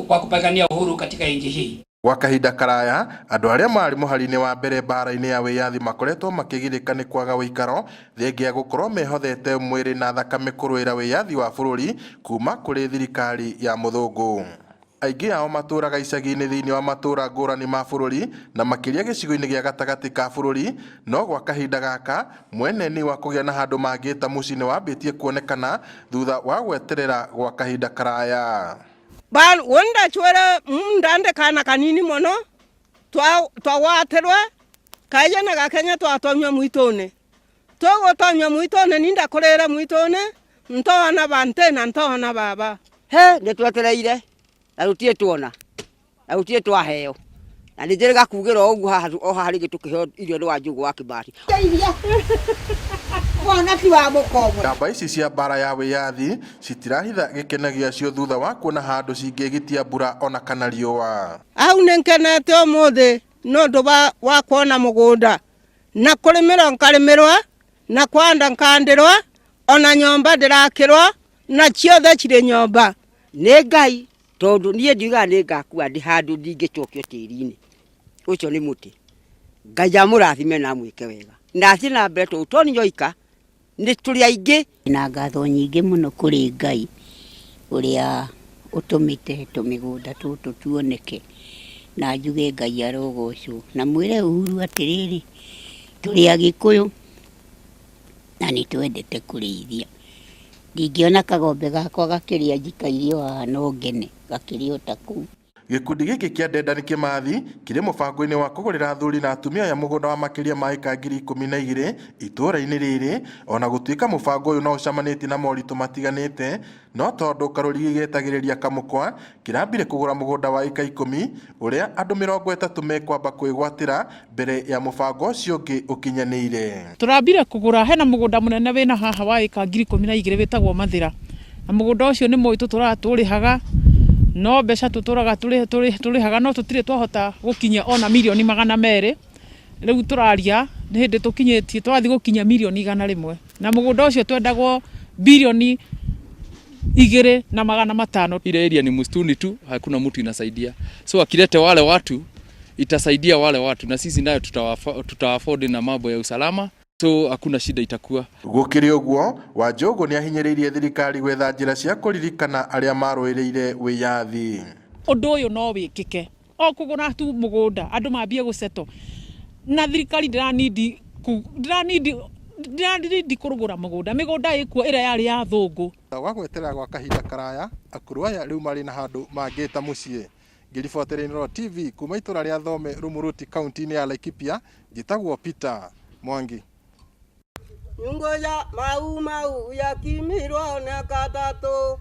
kwa kupigania uhuru katika nchi hii. Gwa kahinda karaya andu aria mari muhari-ini wa mbere mbara-ini ya wiyathi makoretwo makigirika ni kwaga uikaro thengia gukorwo mehothete mwiri na thakame kuruira wiyathi wa bururi kuma kuri thirikari ya muthungu. Aingi ao maturaga icagi-ini thiini wa matura ngurani ma bururi na makiria gicigo-ini gia gatagati ka bururi, no gwa kahinda gaka mweneni wa kugia na handu mangita mucii-ini wambitie kuonekana thutha wa gweterera gwa kahinda karaya. Ban wanda chwera ndande kana kanini mono twawaterwa kaja na gakenya twatonywa mwitone togo tonywa mwitone ninda korera mwitone ntoana bante na ntoana baba he netwetereire na rutie tuona na rutie twaheo na ndirega kugira ugu hari gitukiho irio ni wanjugu wa Kibati Ndamba ici cia mbara ya wiyathi citirahitha gikenagia cio thutha wa kuona handu cingigitia mbura ona kana riua. Au nenkenete umuthi no nduba wa kuona mugunda na kurimirwa nkarimirwa na kwanda nkandirwa ona nyomba ndirakirwa na ciothe ciri nyomba ni Ngai tondu nie ndiga ni ngakua ndi handu ndingicokio tiri-ini ucio ni muti Ngai amurathime na mwike wega ndathi na mbere tu toni nyoika ni turi aingi na ngatho nyingi muno kuri Ngai uria utumite tumigunda tutu tuoneke na njuge Ngai arogocwo na mwire Uhuru atiriri turi Agikuyu na ni twendete kurithia ndingiona kagombe gakwa gakiria njikairio haha no ngene gakirio taku. Gikundi giki kia Dedan Kimathi kiri mubango-ini wa kugurira athuri na atumia ya mugunda wa makiria ma eka 12,000 itura-ini riri, ona gutuika mubango uyu no ucamaniti na moritu matiganite, no tondu karuri gigetagiriria kamukwa kirambire kugura mugunda wa eka 10 uria andu 30 mekwamba kwigwatira mbere ya mubango ucio ungi ukinyaniire. Turambire kugura hena mugunda munene wina haha wa eka 12,000 witagwo Mathira, na mugunda ucio ni moitu turaturihaga no mbeca tuturaga turihaga no tutire twahota gukinya ona milioni 200. Riu turaria ni hindi tukinyitie twathi gukinya milioni 100 na mugunda ucio twendagwo bilioni 2.5. Ile area ni mustuni tu, hakuna mtu inasaidia, so akilete wale watu itasaidia wale watu na sisi nayo tutaafford na mambo ya usalama, so hakuna shida itakuwa. Gukiri uguo Wanjogu ni ahinyiriirie thirikari gwetha njira cia kuririkana aria maruiriire wiyathi. Undu uyu no wikike o kugura tu mugunda andu mambie guceto na thirikari ndiranidi kurugura migunda ikuo ira yari ya thungu wa gwetera gwa kahinda karaya akuru aya riu mari na handu mangita mucii. Ngiriboterera Inooro TV kuma itura ria Thome Rumuruti kaunti-ini ya Laikipia, njitagwo Peter Mwangi. Nyungo ya mau ya kimirwa na katatu